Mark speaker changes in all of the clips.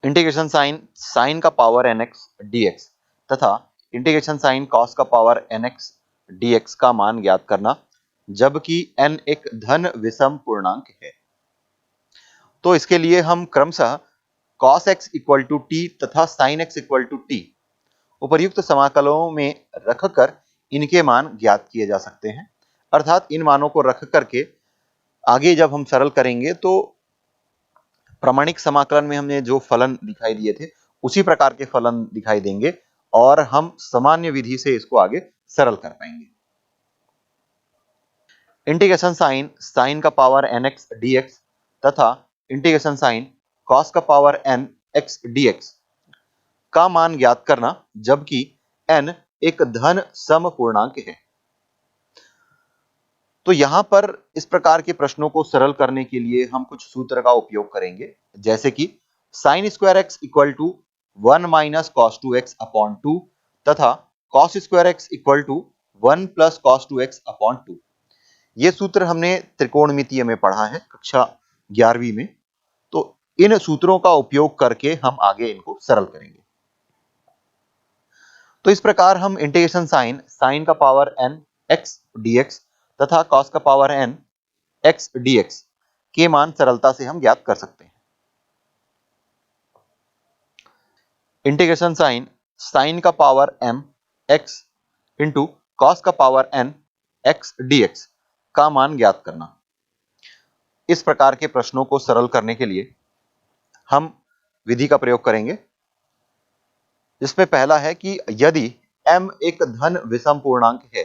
Speaker 1: Integration sine sign का power nx dx तथा integration sine cos का पावर nx dx का मान ज्ञात करना जबकि n एक धन विषम पूर्णांक है। तो इसके लिए हम क्रमशः cos x equal to t तथा sin x equal to t उपर्युक्त समाकलों में रखकर इनके मान ज्ञात किए जा सकते हैं। अर्थात इन मानों को रख करके आगे जब हम सरल करेंगे तो प्रामाणिक समाकलन में हमने जो फलन दिखाई दिए थे उसी प्रकार के फलन दिखाई देंगे और हम सामान्य विधि से इसको आगे सरल कर पाएंगे। इंटीग्रेशन साइन साइन का पावर nx dx तथा इंटीग्रेशन साइन cos का पावर nx dx का मान ज्ञात करना जबकि n एक धन सम पूर्णांक है। तो यहां पर इस प्रकार के प्रश्नों को सरल करने के लिए हम कुछ सूत्र का उपयोग करेंगे, जैसे कि sine square x equal to 1 minus cos 2x upon 2 तथा cos square x equal to 1 plus cos 2x upon 2। ये सूत्र हमने त्रिकोणमितीय में पढ़ा है कक्षा 11वीं में। तो इन सूत्रों का उपयोग करके हम आगे इनको सरल करेंगे। तो इस प्रकार हम इंटीग्रेशन साइन साइन का पावर n x dx तथा cos का पावर n x dx के मान सरलता से हम ज्ञात कर सकते हैं। इंटीग्रेशन साइन साइन का power m x into cos का पावर n x dx का मान ज्ञात करना। इस प्रकार के प्रश्नों को सरल करने के लिए हम विधि का प्रयोग करेंगे, जिसमें पहला है कि यदि m एक धन विषम पूर्णांक है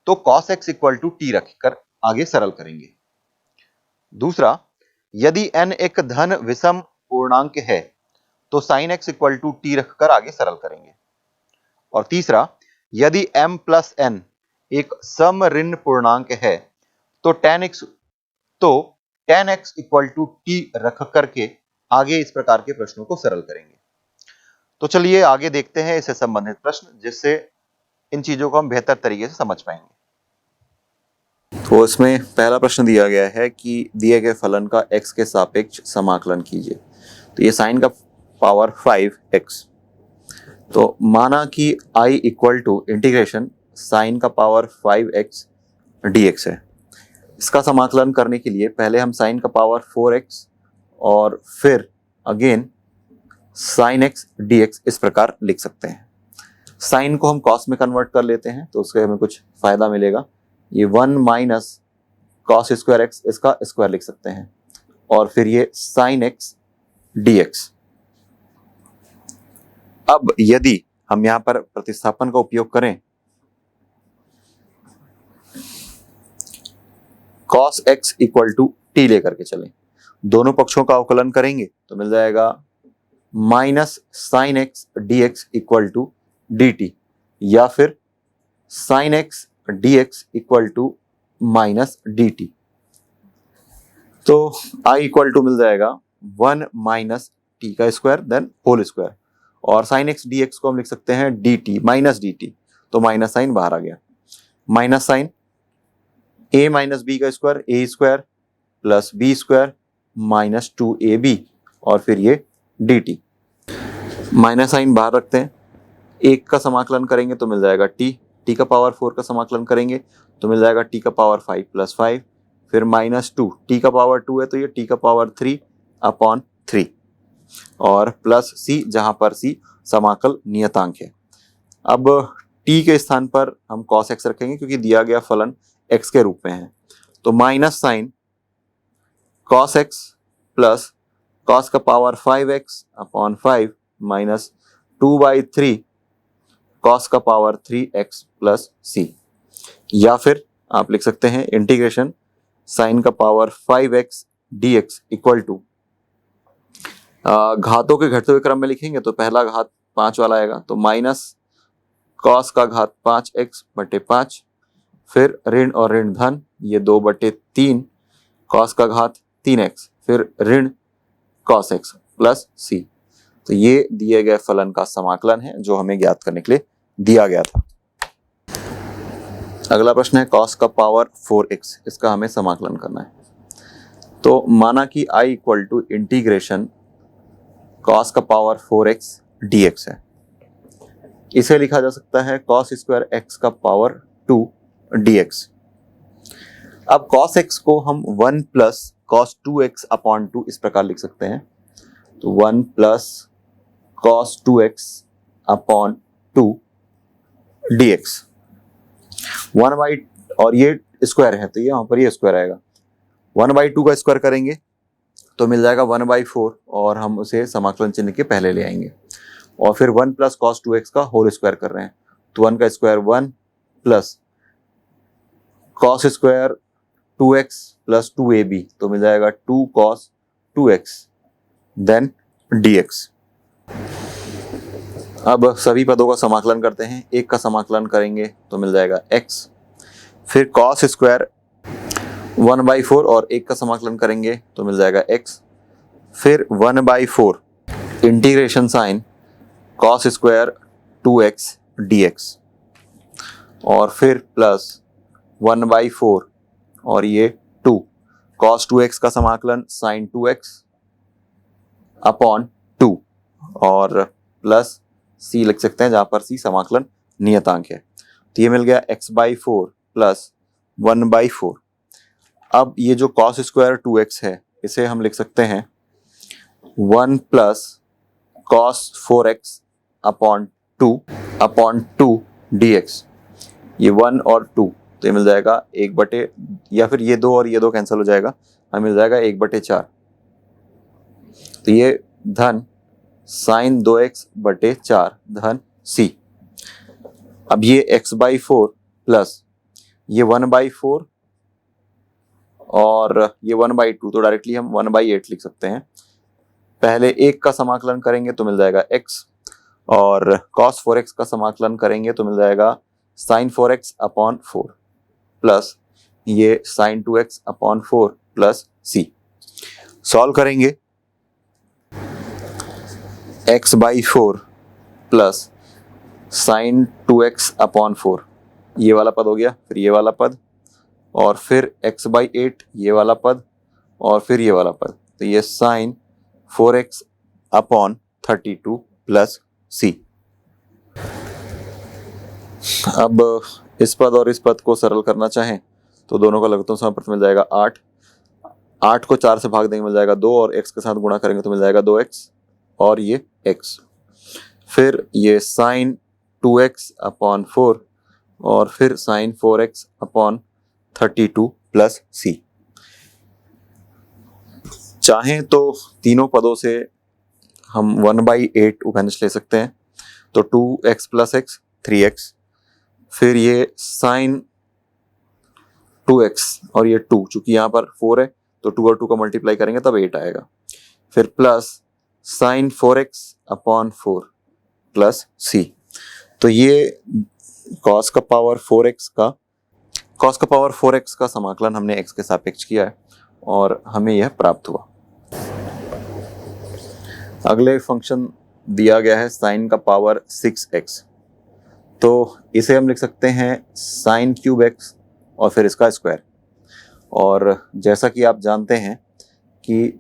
Speaker 1: तो cos x equal to t रखकर आगे सरल करेंगे। दूसरा, यदि n एक धन विषम पूर्णांक है तो sin x equal to t रखकर आगे सरल करेंगे। और तीसरा, यदि m प्लस n एक सम ऋण पूर्णांक है तो tan x equal to t रख करके आगे इस प्रकार के प्रश्नों को सरल करेंगे। तो चलिए आगे देखते हैं इससे संबंधित प्रश्न, जिससे इन चीजों को हम बेहतर तरीके से समझ पाएंगे।
Speaker 2: तो इसमें पहला प्रश्न दिया गया है कि दिए गए फलन का x के सापेक्ष समाकलन कीजिए। तो ये साइन का पावर 5x, तो माना कि i equal to integration sine का पावर 5x dx है। इसका समाकलन करने के लिए पहले हम साइन का पावर 4x और फिर अगेन साइन x dx इस प्रकार लिख सकते हैं। साइन को हम कॉस में कन्वर्ट कर लेते हैं तो उससे हमें कुछ फायदा मिलेगा। ये 1 माइनस कॉस स्क्वायर एक्स, इसका स्क्वायर लिख सकते हैं और फिर ये साइन एक्स dx। अब यदि हम यहां पर प्रतिस्थापन का उपयोग करें, cos x equal to t लेकर के चलें, दोनों पक्षों का अवकलन करेंगे तो मिल जाएगा minus sine x dx equal to dt या फिर sine x dx equal to minus dt। तो i इक्वल टू मिल जाएगा 1 माइनस टी का स्क्वायर देन होल स्क्वायर, और साइन एक्स dx को हम लिख सकते हैं dt माइनस dt, तो माइनस साइन बाहर आ गया। Minus sine a minus B का square a square plus B square minus 2ab और फिर ये dt। माइनस साइन बाहर रखते हैं, एक का समाकलन करेंगे तो मिल जाएगा टी का पावर 4 का समाकलन करेंगे तो मिल जाएगा टी का पावर 5 प्लस 5, फिर माइनस 2, टी का पावर 2 है तो ये टी का पावर 3 अपॉन 3 और प्लस सी, जहां पर सी समाकल नियतांक है। अब टी के स्थान पर हम cos x रखेंगे क्योंकि दिया गया फलन x के रूप में है। तो minus sine cos x plus cos का power 5x upon 5 minus 2/3 cos का पावर 3x प्लस सी, या फिर आप लिख सकते हैं इंटीग्रेशन साइन का power 5x dx equal to, घातों के घटते हुए क्रम में लिखेंगे तो पहला घात 5 वाला आएगा तो माइनस cos का घात 5x बटे 5, फिर ऋण और ऋण धन ये 2/3 cos का घात 3x, फिर ऋण cos x प्लस c। तो ये दिए गए फलन का समाकलन है जो हमें ज्ञात करने के लिए दिया गया था। अगला प्रश्न है cos का पावर 4x, इसका हमें समाकलन करना है। तो माना कि i equal to integration cos का पावर 4x dx है। इसे लिखा जा सकता है कॉस स्क्वायर x का पावर 2 dx। अब cos x को हम 1 प्लस कॉस 2x अपॉन 2 इस प्रकार लिख सकते हैं। तो 1 plus cos 2x upon 2 dx 1 by, और ये स्क्वायर है तो ये यहाँ पर ये स्क्वायर आएगा। 1/2 का स्क्वायर करेंगे तो मिल जाएगा 1/4, और हम उसे समाकलन चिन्ह के पहले ले आएंगे। और फिर 1 प्लस कॉस 2x का होल स्क्वायर कर रहे हैं तो 1 का square 1 plus cos square 2x plus 2ab तो मिल जाएगा 2 कॉस 2x देन dx। अब सभी पदों का समाकलन करते हैं। एक का समाकलन करेंगे तो मिल जाएगा x, फिर कॉस स्क्वायर 1/4 और एक का समाकलन करेंगे तो मिल जाएगा x, फिर 1/4 integration sine cos square 2x dx, और फिर प्लस 1/4 और ये 2 कॉस 2x का समाकलन साइन 2x अपॉन 2, और प्लस c लिख सकते हैं जहां पर c समाकलन नियतांक है। तो ये मिल गया x/4 प्लस 1/4। अब ये जो कॉस स्क्वायर 2x है इसे हम लिख सकते हैं 1 plus cos 4x upon 2 dx। ये 1 और 2 तो ये मिल जाएगा 1/, या फिर ये 2 और ये 2 कैंसिल हो जाएगा, हमें मिल जाएगा 1/4। तो ये धन साइन 2x/4 धन c। अब ये x/4 प्लस ये 1/4 और ये 1/2 तो डायरेक्टली हम 1/8 लिख सकते हैं। पहले एक का समाकलन करेंगे तो मिल जाएगा x, और cos 4x का समाकलन करेंगे तो मिल जाएगा sin 4x अपॉन 4 प्लस ये sin 2x upon 4 plus c। Solve करेंगे x/4 plus sin 2x upon 4, ये वाला पद हो गया, फिर ये वाला पद, और फिर x/8 ये वाला पद, और फिर ये वाला पद। तो ये sin 4x upon 32 plus c। अब इस पद और इस पद को सरल करना चाहें तो दोनों का लघुत्तम समापन मिल जाएगा 8। 8 को 4 से भाग देंगे मिल जाएगा 2, और x के साथ गुणा करेंगे तो मिल जाएगा 2x और ये x। फिर ये sin 2x अपॉन 4 और फिर sin 4x upon 32 plus c। चाहें तो तीनों पदों से हम 1/8 उभयनिष्ठ ले सकते हैं, तो 2x प्लस x 3x, फिर ये sin 2x और ये 2, चूंकि यहाँ पर 4 है तो 2 और 2 का मल्टीप्लाई करेंगे तब 8 आएगा, फिर plus sin 4x upon 4 plus c। तो ये cos का पावर 4x का समाकलन हमने x के सापेक्ष किया है और हमें यह प्राप्त हुआ। अगले फंक्शन दिया गया है sin का पावर 6x, तो इसे हम लिख सकते हैं sin क्यूब x और फिर इसका स्क्वायर। और जैसा कि आप जानते हैं कि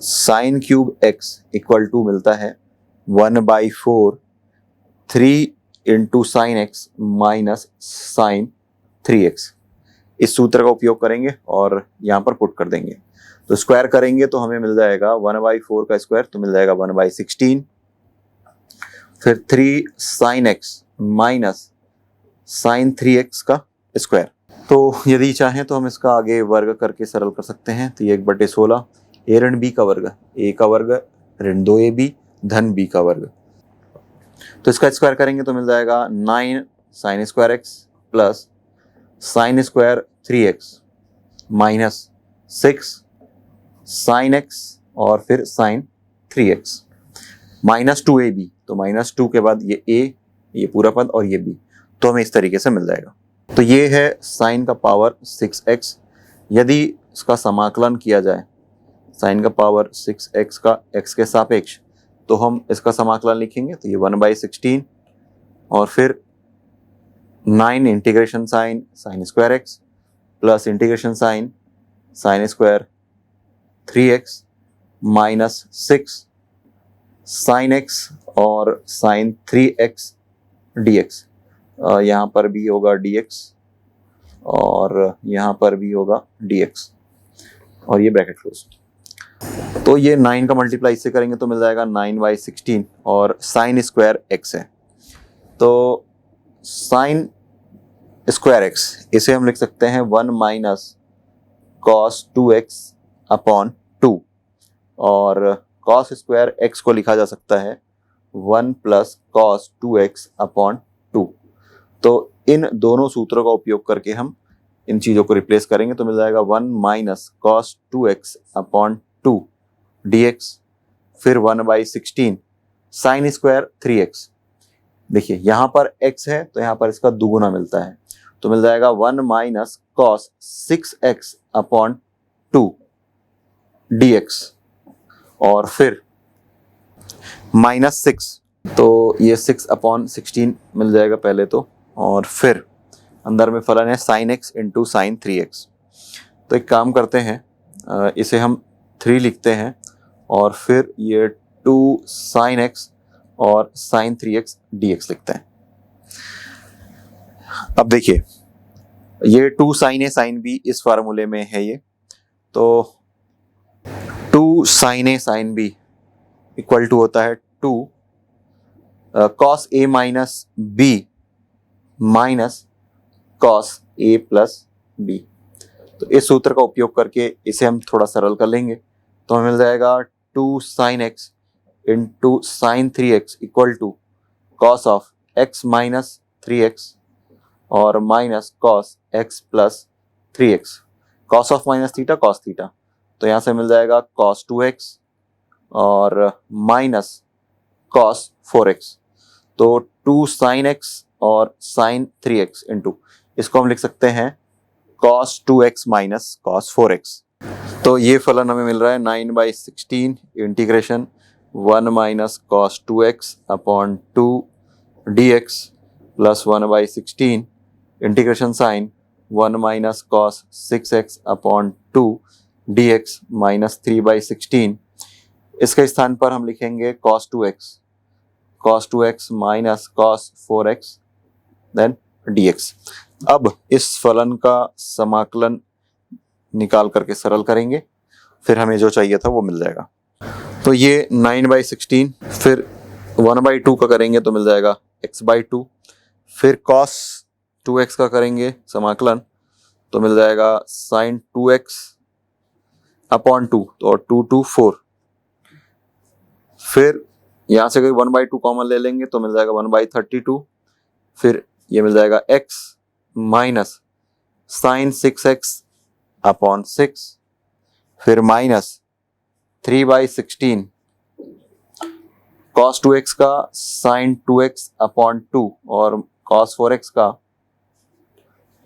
Speaker 2: sin cube x equal to मिलता है 1/4 3 into sine x minus sine 3x। इस सूत्र का उपयोग करेंगे और यहाँ पर पुट कर देंगे, तो स्क्वायर करेंगे तो हमें मिल जाएगा 1/4 का स्क्वायर तो मिल जाएगा 1/16, फिर 3 sign x minus sine 3x का स्क्वायर। तो यदि चाहें तो हम इसका आगे वर्ग करके सरल कर सकते हैं। तो ये 1/16 a ऋण b का वर्ग, a का वर्ग ऋण 2ab धन b का वर्ग, तो इसका स्क्वायर करेंगे तो मिल जाएगा 9 sine square x plus sine square 3x minus 6 sine x और फिर साइन 3x माइनस 2ab, तो माइनस 2 के बाद ये a, ये पूरा पद और ये b, तो हमें इस तरीके से मिल जाएगा। तो ये है साइन का पावर 6x। यदि इसका समाकलन किया जाए साइन का पावर 6x का x के सापेक्ष, तो हम इसका समाकलन लिखेंगे तो ये 1/16 और फिर 9 integration sine sine square x plus integration sine sine square 3x minus 6 sine x और साइन 3x dx, यहाँ पर भी होगा dx और यहाँ पर भी होगा dx और ये ब्रैकेट क्लोज। तो ये 9 का मल्टीप्लाई इससे करेंगे तो मिल जाएगा 9/16 और साइन स्क्वायर x है, तो साइन स्क्वायर x इसे हम लिख सकते हैं 1 माइनस कॉस 2x अपॉन 2 और कॉस स्क्वायर x को लिखा जा सकता है 1 प्लस कॉस 2x अपॉन 2। तो इन दोनों सूत्रों का उपयोग करके हम इन चीज़ों को रिप्लेस करेंगे तो मिल जाएगा 1 minus cos 2x upon 2 dx, फिर 1/16 साइन स्क्वायर 3x। देखिए यहाँ पर x है तो यहाँ पर इसका दुगुना मिलता है तो मिल जाएगा 1 minus cos 6x upon 2 dx और फिर -6, तो ये 6/16 मिल जाएगा पहले तो, और फिर अंदर में फलन है sign x into sine 3x। तो एक काम करते हैं, इसे हम 3 लिखते हैं और फिर ये 2 साइन x और साइन 3x dx लिखते हैं। अब देखिए ये 2 साइन ए साइन बी इस फार्मूले में है ये, तो 2 sine A sine B equal to होता है 2 cos A minus B minus cos A plus B. तो इस सूत्र का उपयोग करके इसे हम थोड़ा सरल कर लेंगे तो हमें मिल जाएगा 2 sine x into sine 3x equal to cos of x minus 3x और minus cos x plus 3x, cos of minus theta cos theta, तो यहाँ से मिल जाएगा कॉस 2x और माइनस कॉस 4x। तो 2 साइन x और साइन 3x इंटू इसको हम लिख सकते हैं cos 2x minus cos 4x। तो ये फलन हमें मिल रहा है 9/16 integration 1 minus cos 2x upon 2 dx plus 1/16 integration sine 1 minus cos 6x upon 2 dx minus 3/16। इसके स्थान पर हम लिखेंगे cos 2x minus cos 4x then dx। अब इस फलन का समाकलन निकाल करके सरल करेंगे, फिर हमें जो चाहिए था वो मिल जाएगा। तो ये 9/16 फिर 1/2 का करेंगे तो मिल जाएगा x/2, फिर cos 2x का करेंगे समाकलन तो मिल जाएगा sin 2x अपॉन 2 और 2 2 4, फिर यहाँ से कोई 1/2 कॉमन ले लेंगे तो मिल जाएगा 1/32, फिर ये मिल जाएगा x minus sign 6x upon 6, फिर माइनस 3/16 cos 2x का साइन 2x अपॉन 2 और cos 4x का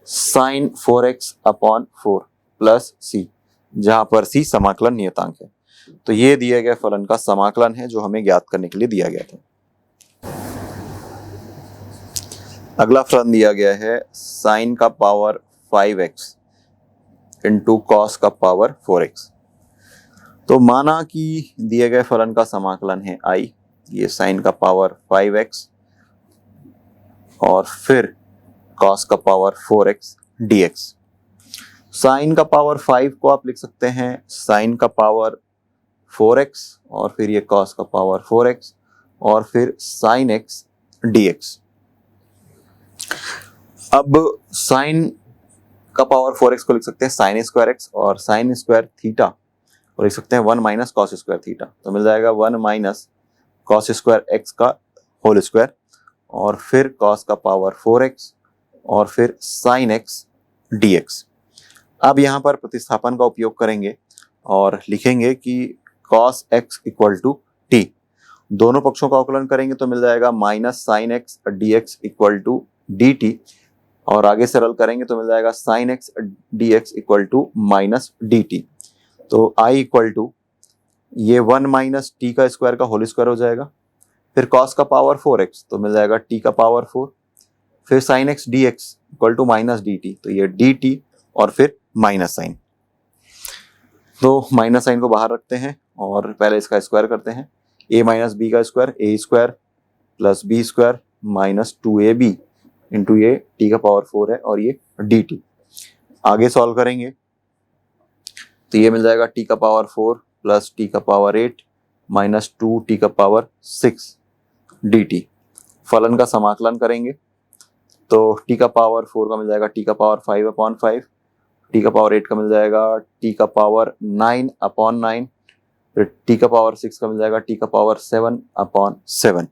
Speaker 2: sign 4x upon 4 plus c, जहां पर c समाकलन नियतांक है। तो ये दिया गया फलन का समाकलन है जो हमें ज्ञात करने के लिए दिया गया था। अगला फलन दिया गया है साइन का पावर 5x इंटू कॉस का पावर 4x। तो माना कि दिए गए फलन का समाकलन है i, ये साइन का पावर 5x और फिर कॉस का पावर 4x dx। साइन का पावर 5 को आप लिख सकते हैं साइन का पावर 4x और फिर ये कॉस का पावर 4x और फिर साइन x dx। अब साइन का पावर 4x को लिख सकते हैं साइन स्क्वायर x और साइन स्क्वायर थीटा को लिख सकते हैं 1 माइनस कॉस स्क्वायर थीटा, तो मिल जाएगा 1 माइनस कॉस स्क्वायर x का होल स्क्वायर और फिर कॉस का पावर 4x और फिर साइन x dx। अब यहाँ पर प्रतिस्थापन का उपयोग करेंगे और लिखेंगे कि cos x equal to t, दोनों पक्षों का अवकलन करेंगे तो मिल जाएगा minus sine x dx equal to dt और आगे सरल करेंगे तो मिल जाएगा sign x dx equal to minus dt। तो i इक्वल टू ये 1 माइनस t का स्क्वायर का होल स्क्वायर हो जाएगा, फिर cos का पावर 4x तो मिल जाएगा t का पावर 4, फिर sine x dx equal to minus dt, तो ये dt और फिर माइनस साइन, तो माइनस साइन को बाहर रखते हैं और पहले इसका स्क्वायर करते हैं। a माइनस बी का square A square plus B square minus 2ab into ये टी का पावर 4 है और ये dt। आगे सॉल्व करेंगे तो ये मिल जाएगा टी का पावर 4 प्लस टी का पावर 8 माइनस 2 टी का पावर 6 dt। फलन का समाकलन करेंगे तो टी का पावर 4 का मिल जाएगा टी का पावर 5/5, टी का पावर 8 का मिल जाएगा टी का पावर 9/9, फिर टी का पावर 6 का मिल जाएगा टी का पावर 7/7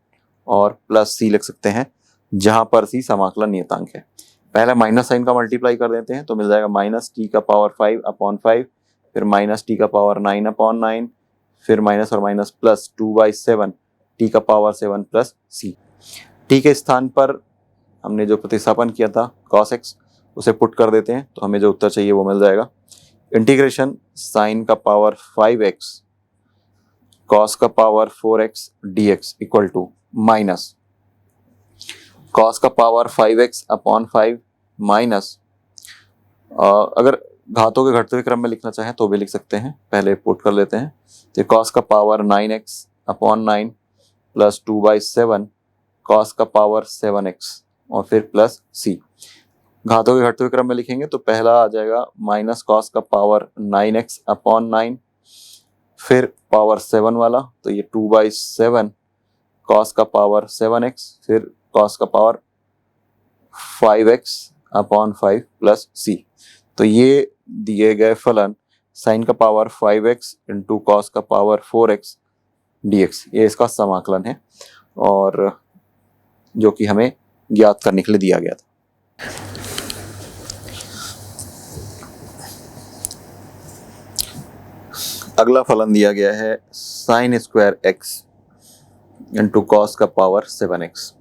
Speaker 2: और प्लस सी लिख सकते हैं जहां पर सी समाकलन नियतांक है। पहले माइनस साइन का मल्टीप्लाई कर देते हैं तो मिल जाएगा माइनस टी का पावर 5/5, फिर माइनस टी का पावर 9/9, फिर माइनस और माइनस प्लस 2/7 टी का पावर 7 प्लस सी। टी के स्थान पर हमने जो प्रतिस्थापन किया था cos x उसे पुट कर देते हैं तो हमें जो उत्तर चाहिए वो मिल जाएगा। इंटीग्रेशन साइन का पावर 5x cos का power 4x dx equal to minus cos का पावर 5x/5 माइनस, अगर घातों के घटते हुए क्रम में लिखना चाहें तो भी लिख सकते हैं, पहले पुट कर लेते हैं तो cos का पावर 9x/9 प्लस 2/7 cos का पावर 7x और फिर प्लस सी। घातों के घटते हुए क्रम में लिखेंगे तो पहला आ जाएगा माइनस cos का पावर 9x/9, फिर पावर 7 वाला तो ये 2/7 cos का पावर 7x, फिर cos का पावर 5x/5 प्लस सी। तो ये दिए गए फलन साइन का पावर 5x इंटू कॉस का पावर 4x dx ये इसका समाकलन है और जो कि हमें ज्ञात करने के लिए दिया गया था। अगला फलन दिया गया है sign square x into cos का पावर 7x।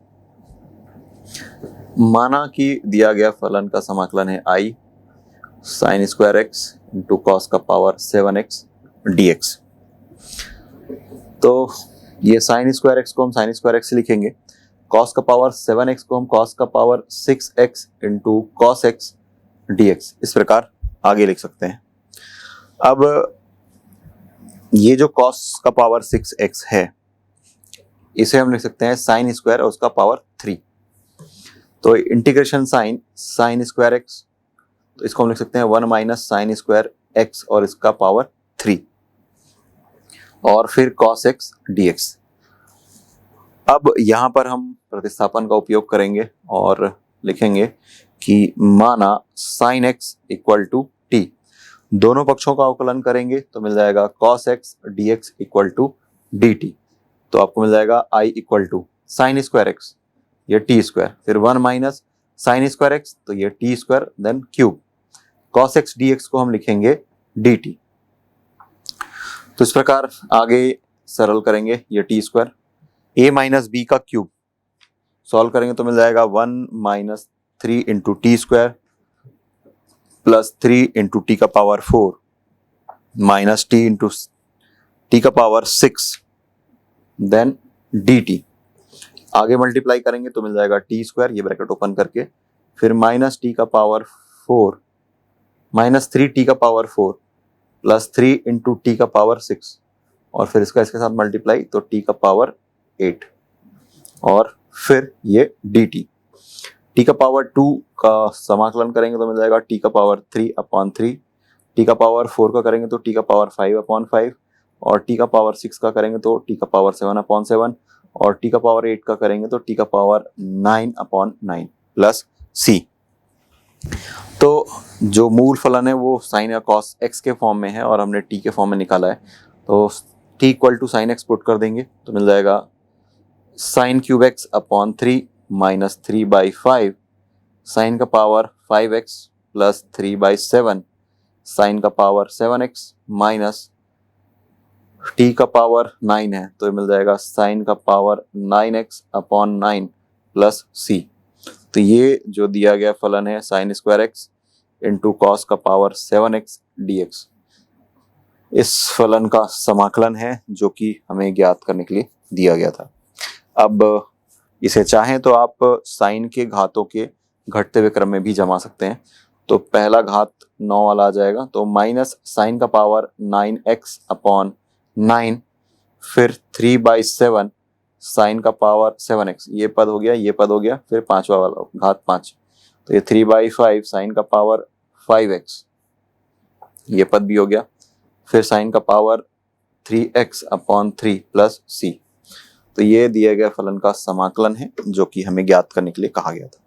Speaker 2: माना कि दिया गया फलन का समाकलन है i sign square x into cos का पावर 7x dx। तो ये साइन स्क्वायर x को हम साइन स्क्वायर x लिखेंगे, कॉस का पावर 7x को हम कॉस का power 6x into cos x dx इस प्रकार आगे लिख सकते हैं। अब ये जो कॉस का पावर 6x है इसे हम लिख सकते हैं साइन स्क्वायर और उसका पावर 3। तो इंटीग्रेशन साइन स्क्वायर x तो इसको हम लिख सकते हैं 1 माइनस साइन स्क्वायर x और इसका पावर 3 और फिर cos x dx। अब यहाँ पर हम प्रतिस्थापन का उपयोग करेंगे और लिखेंगे कि माना sin x equal to t, दोनों पक्षों का अवकलन करेंगे तो मिल जाएगा cos x dx equal to dt। तो आपको मिल जाएगा i equal to sine square x ये टी स्क्वायर, फिर 1 माइनस साइन स्क्वायर x तो ये T square then cube, cos x dx को हम लिखेंगे dt। तो इस प्रकार आगे सरल करेंगे ये T square a minus B का क्यूब सॉल्व करेंगे तो मिल जाएगा 1 minus 3 into T square plus 3 into T का power 4 minus T into T का पावर 6 देन dt। आगे मल्टीप्लाई करेंगे तो मिल जाएगा टी स्क्वायर ये ब्रैकेट ओपन करके, फिर माइनस टी का पावर 4 माइनस 3 टी का पावर 4 प्लस 3 इंटू टी का पावर 6 और फिर इसका इसके साथ मल्टीप्लाई तो टी का पावर 8 और फिर ये dt। टी का पावर 2 का समाकलन करेंगे तो मिल जाएगा टी का पावर 3/3, टी का पावर 4 का करेंगे तो टी का पावर 5/5 और टी का पावर 6 का करेंगे तो टी का पावर 7/7 और टी का पावर 8 का करेंगे तो टी का पावर 9/9 प्लस सी। तो जो मूल फलन है वो साइन या कॉस x के फॉर्म में है और हमने t के फॉर्म में निकाला है तो t equal to sine x put कर देंगे तो मिल जाएगा sine cube x/3 minus 3/5 sine का पावर 5x प्लस 3/7 साइन का पावर 7x माइनस t का पावर 9 है तो मिल जाएगा साइन का पावर 9x/9 प्लस c। तो ये जो दिया गया फलन है sign square x into cos का पावर 7x dx इस फलन का समाकलन है जो कि हमें ज्ञात करने के लिए दिया गया था। अब इसे चाहें तो आप साइन के घातों के घटते हुए क्रम में भी जमा सकते हैं। तो पहला घात 9 वाला आ जाएगा तो माइनस साइन का पावर 9x/9, फिर 3/7 साइन का पावर 7x, ये पद हो गया, ये पद हो गया, फिर पांचवा वाला घात 5, तो ये 3/5 साइन का पावर 5x, ये पद भी हो गया, फिर साइन का पावर 3x/3 प्लस c। तो ये दिए गए फलन का समाकलन है जो कि हमें ज्ञात करने के लिए कहा गया था।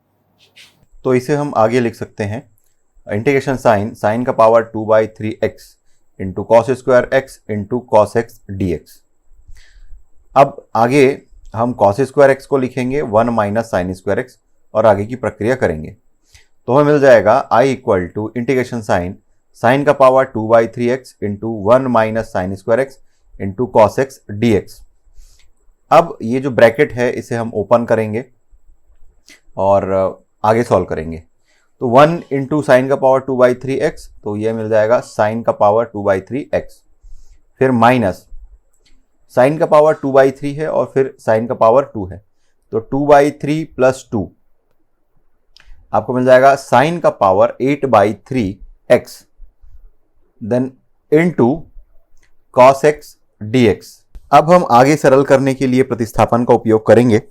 Speaker 1: तो इसे हम आगे लिख सकते हैं, इंटीग्रेशन साइन का power 2/3x into cos square x into cos x d x. अब आगे हम कॉस स्क्वायर एक्स को लिखेंगे 1 माइनस साइन स्क्वायर एक्स और आगे की प्रक्रिया करेंगे। तो हमें मिल जाएगा I equal to integration sine का power 2/3x into 1 minus sine square x into cos x d x. अब ये जो ब्रैकेट है इसे हम ओपन करेंगे और आगे सॉल्व करेंगे। तो 1 इंटू साइन का पावर 2/3x, तो ये मिल जाएगा साइन का पावर 2/3x, फिर माइनस साइन का पावर 2/3 है और फिर साइन का पावर 2 है, तो 2/3 प्लस 2 आपको मिल जाएगा साइन का power 8/3x, then into cos x d x. अब हम आगे सरल करने के लिए प्रतिस्थापन का उपयोग करेंगे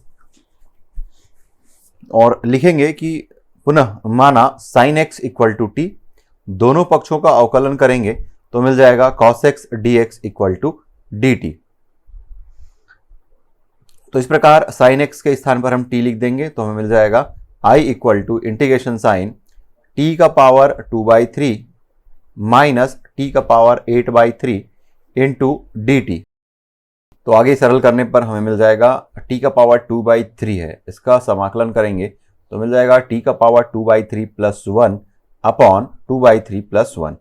Speaker 1: और लिखेंगे कि पुनः माना sine x equal to T, दोनों पक्षों का अवकलन करेंगे तो मिल जाएगा cos x d x equal to D T. तो इस प्रकार साइन एक्स के स्थान पर हम टी लिख देंगे तो हमें मिल जाएगा I equal to integration sine T का पावर 2/3 माइनस टी का पावर 8/3 इंटू डी टी। तो आगे सरल करने पर हमें मिल जाएगा t का पावर 2/3 है, इसका समाकलन करेंगे तो मिल जाएगा t का power 2/3 plus 1 upon 2/3 plus 1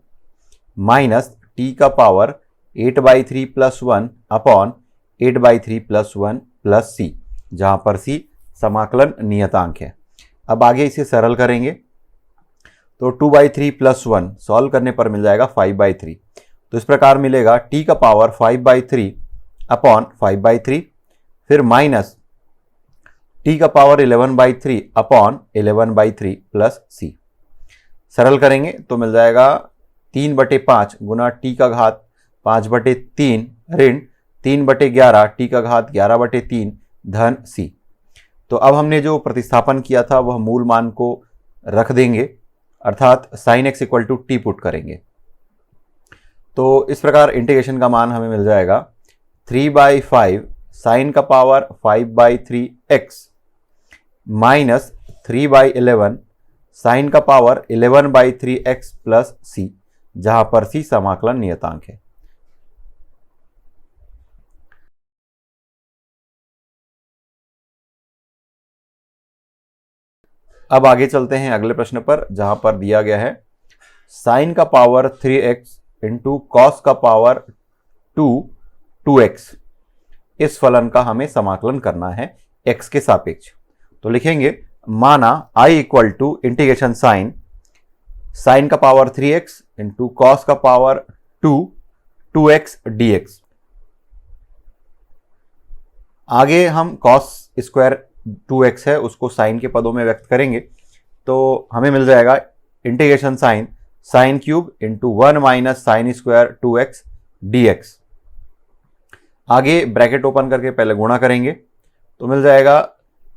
Speaker 1: minus t का power 8/3 plus 1 upon 8/3 plus 1 plus c, जहां पर c समाकलन नियतांक है। अब आगे इसे सरल करेंगे तो 2/3 प्लस 1 सॉल्व करने पर मिल जाएगा 5/3। तो इस प्रकार मिलेगा t का पावर 5/3 अपॉन 5/3, फिर माइनस t का पावर 11/3 अपॉन 11/3 प्लस c। सरल करेंगे तो मिल जाएगा 3/5 गुना t का घात 5/3 ऋण 3/11 t का घात 11/3 धन c। तो अब हमने जो प्रतिस्थापन किया था वह मूल मान को रख देंगे, अर्थात sine x equal to t put करेंगे। तो इस प्रकार इंटीग्रेशन का मान हमें मिल जाएगा 3/5 साइन का पावर 5/3x माइनस 3/11 साइन का पावर 11/3x प्लस c, जहां पर c समाकलन नियतांक है। अब आगे चलते हैं अगले प्रश्न पर, जहां पर दिया गया है साइन का पावर 3x इंटू कॉस का पावर 2x। इस फलन का हमें समाकलन करना है x के सापेक्ष। तो लिखेंगे माना i equal to integration sine का पावर 3x इंटू कॉस का पावर 2x dx। आगे हम कॉस स्क्वायर 2x है उसको साइन के पदों में व्यक्त करेंगे तो हमें मिल जाएगा integration sine cube into 1 minus sine square 2x dx। आगे ब्रैकेट ओपन करके पहले गुणा करेंगे तो मिल जाएगा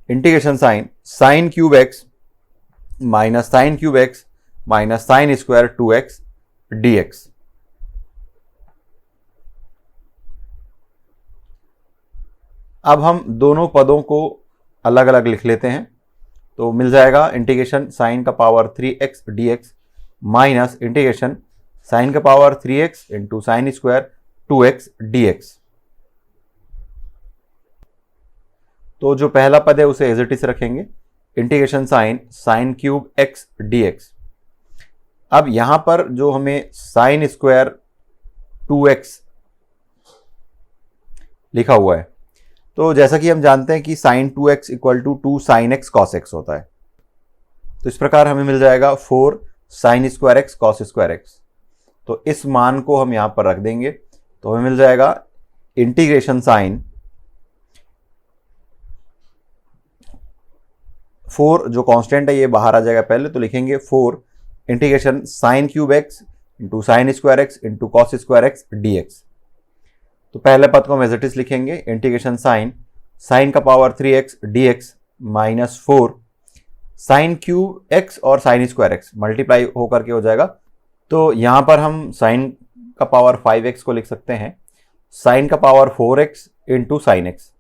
Speaker 1: integration sine cube x minus sine cube x minus sine square 2x dx। अब हम दोनों पदों को अलग अलग लिख लेते हैं तो मिल जाएगा इंटीग्रेशन साइन का power 3x dx minus integration sine का power 3x into sine square 2x dx। तो जो पहला पद है उसे एज इट इज रखेंगे, integration sine cube x dx। अब यहां पर जो हमें साइन स्क्वायर 2x लिखा हुआ है, तो जैसा कि हम जानते हैं कि sine 2x equal to 2 sine x cos x होता है, तो इस प्रकार हमें मिल जाएगा 4 sine square x cos square x. तो इस मान को हम यहां पर रख देंगे तो हमें मिल जाएगा इंटीग्रेशन साइन 4 जो कांस्टेंट है ये बाहर आ जाएगा पहले, तो लिखेंगे 4 integration sine cube x into sine square x into cos square x dx।
Speaker 2: तो पहले पद को हम एज इट इज लिखेंगे, इंटीग्रेशन साइन का power 3x dx minus 4 sign cube x और साइन स्क्वायर x मल्टीप्लाई होकर के हो जाएगा। तो यहाँ पर हम साइन का पावर 5x को लिख सकते हैं साइन का power 4x into sine x।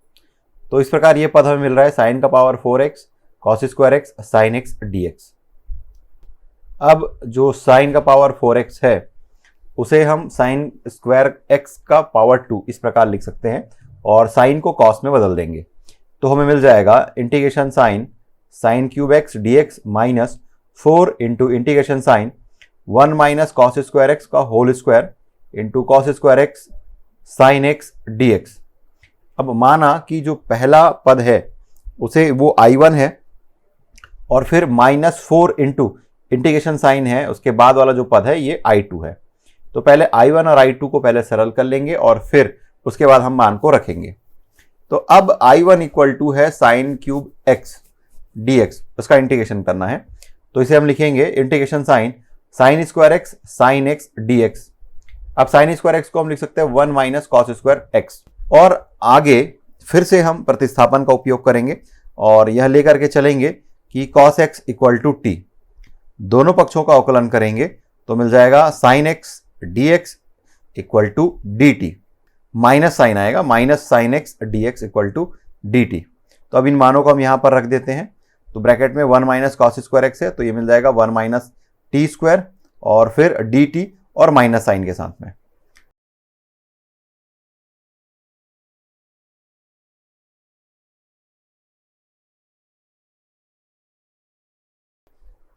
Speaker 2: तो इस प्रकार ये पद हमें मिल रहा है साइन का power 4x cos square x sine x dx। अब जो साइन का पावर 4x है उसे हम साइन स्क्वायर x का पावर 2 इस प्रकार लिख सकते हैं और साइन को कॉस में बदल देंगे। तो हमें मिल जाएगा integration sine cube x dx minus 4 into integration sine 1 minus cos square x का whole square into cos square x sine x dx। अब माना कि जो पहला पद है उसे वो I1 है और फिर माइनस 4 इंटू इंटीग्रेशन साइन है, उसके बाद वाला जो पद है ये I2 है। तो पहले I1 और I2 को पहले सरल कर लेंगे और फिर उसके बाद हम मान को रखेंगे। तो अब I1 इक्वल टू है साइन क्यूब x dx, उसका इंटीग्रेशन करना है। तो इसे हम लिखेंगे integration sine square x sine x dx। अब साइन स्क्वायर x को हम लिख सकते हैं 1 माइनस कॉस स्क्वायर x। और आगे फिर से हम प्रतिस्थापन का उपयोग करेंगे और यह लेकर के चलेंगे कि cos x equal to T. दोनों पक्षों का अवकलन करेंगे तो मिल जाएगा sign x dx equal to D T, minus sine आएगा minus sine x dx equal to D T. तो अब इन मानों को हम यहाँ पर रख देते हैं। तो ब्रैकेट में 1 माइनस कॉस स्क्वायर x है तो ये मिल जाएगा 1 माइनस टी स्क्वायर और फिर डी टी और माइनस साइन के साथ में।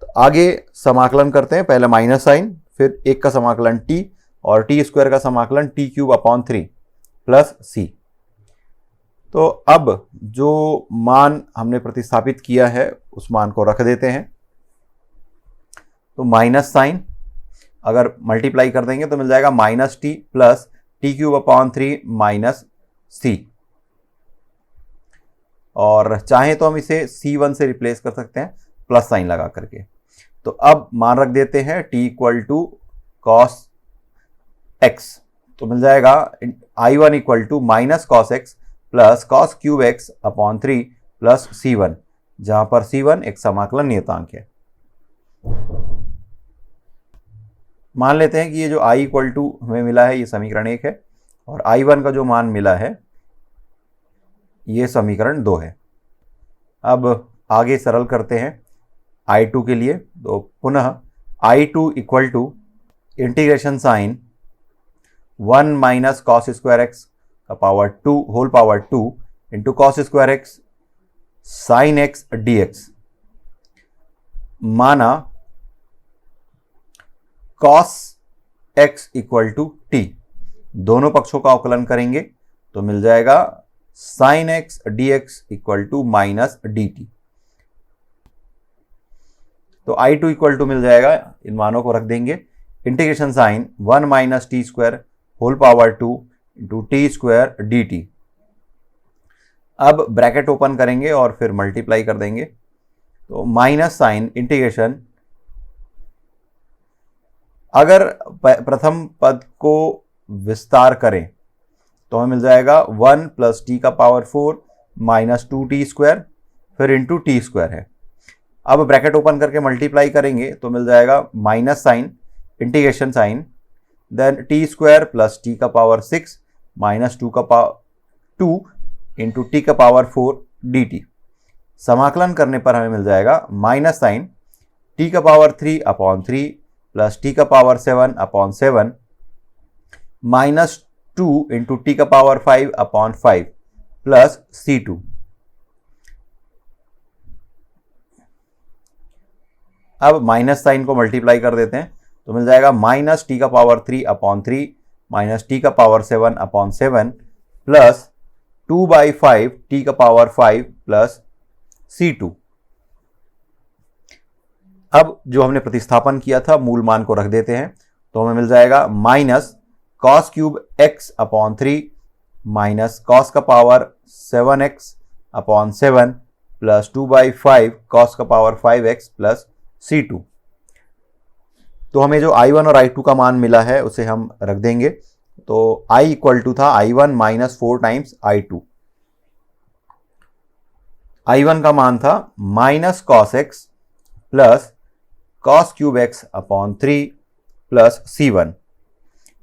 Speaker 2: तो आगे समाकलन करते हैं, पहले माइनस साइन फिर एक का समाकलन t और टी स्क्वायर का समाकलन टी क्यूब अपॉन 3 प्लस सी। तो अब जो मान हमने प्रतिस्थापित किया है उस मान को रख देते हैं। तो माइनस साइन अगर मल्टीप्लाई कर देंगे तो मिल जाएगा minus T plus T cube upon 3 minus C. और चाहे तो हम इसे C1 से रिप्लेस कर सकते हैं प्लस साइन लगा करके। तो अब मान रख देते हैं t equal to cos x। तो मिल जाएगा I1 equal to minus cos x plus cos cube x upon 3 plus C1, जहां पर C1 एक समाकलन नियतांक है। मान लेते हैं कि ये जो I इक्वल टू हमें मिला है ये समीकरण 1 है और I1 का जो मान मिला है ये समीकरण 2 है। अब आगे सरल करते हैं I2 के लिए। तो पुनः I2 equal to integration sine 1 minus cos square x का power 2 whole power 2 into cos square x sine x dx। माना cos x equal to T, दोनों पक्षों का अवकलन करेंगे तो मिल जाएगा sign x dx equal to minus d T. तो I2 इक्वल टू मिल जाएगा, इन मानों को रख देंगे, integration sine 1 minus t square whole power 2 into T square d t. अब ब्रैकेट ओपन करेंगे और फिर मल्टीप्लाई कर देंगे। तो माइनस साइन इंटीग्रेशन, अगर प्रथम पद को विस्तार करें तो हमें मिल जाएगा 1 प्लस टी का पावर 4 माइनस 2t स्क्वायर फिर इंटू टी स्क्वायर है। अब ब्रैकेट ओपन करके मल्टीप्लाई करेंगे तो मिल जाएगा minus sine integration sine then t square plus t का पावर 6 माइनस 2 का पावर 2 इंटू टी का पावर 4 डी टी। समाकलन करने पर हमें मिल जाएगा माइनस साइन टी का पावर 3 अपॉन 3 प्लस टी का power 7 upon 7 minus 2 into T का पावर 5 अपॉन 5 प्लस C2। अब माइनस साइन को मल्टीप्लाई कर देते हैं तो मिल जाएगा माइनस टी का पावर 3 अपॉन 3 माइनस टी का पावर 7 अपॉन 7 प्लस 2/5 टी का पावर 5 प्लस C2। अब जो हमने प्रतिस्थापन किया था मूल मान को रख देते हैं तो हमें मिल जाएगा minus cos cube x upon 3 minus cos का power 7x upon 7 plus 2/5 cos का पावर 5x प्लस C2। तो हमें जो I1 और I2 का मान मिला है उसे हम रख देंगे तो i इक्वल टू था i1 minus 4 times i2। i1 का मान था minus cos x plus cos cube x upon 3 plus C1।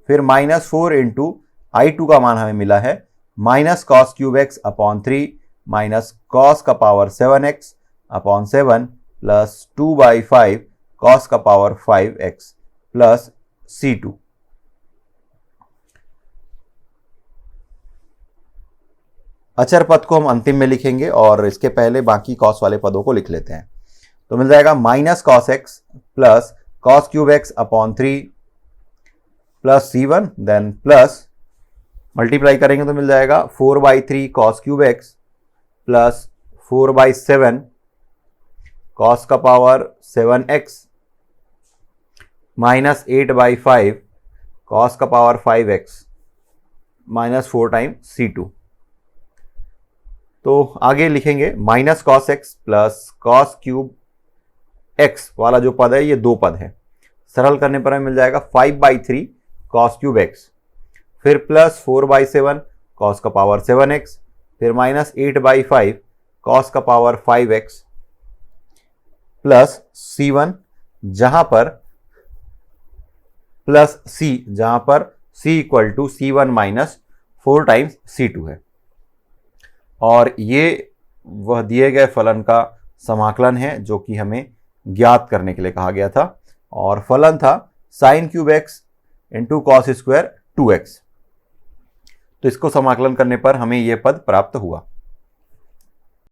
Speaker 2: फिर माइनस 4 इंटू i2 का मान हमें मिला है minus cos cube x upon 3 minus cos का power 7x upon 7 plus 2/5 cos का पावर 5x प्लस C2। अचर पद को हम अंतिम में लिखेंगे और इसके पहले बाकी कॉस वाले पदों को लिख लेते हैं। तो मिल जाएगा minus cos x plus cos cube x upon 3 plus C1, then plus multiply करेंगे तो मिल जाएगा 4/3 cos cube x plus 4/7 cos का पावर 7x माइनस 8/5 कॉस का power 5x minus 4 time C2। तो आगे लिखेंगे minus cos x plus cos cube x वाला जो पद है ये दो पद है, सरल करने पर हमें मिल जाएगा 5/3 कॉस क्यूब एक्स, फिर प्लस 4/7 कॉस का पावर 7x, फिर माइनस 8/5 कॉस का पावर 5x प्लस C1 जहां पर प्लस C जहां पर C equal to C1 minus 4 times C2 है। और ये वह दिए गए फलन का समाकलन है जो कि हमें ज्ञात करने के लिए कहा गया था, और फलन था sine cube x into cos square 2x। तो इसको समाकलन करने पर हमें यह पद प्राप्त हुआ।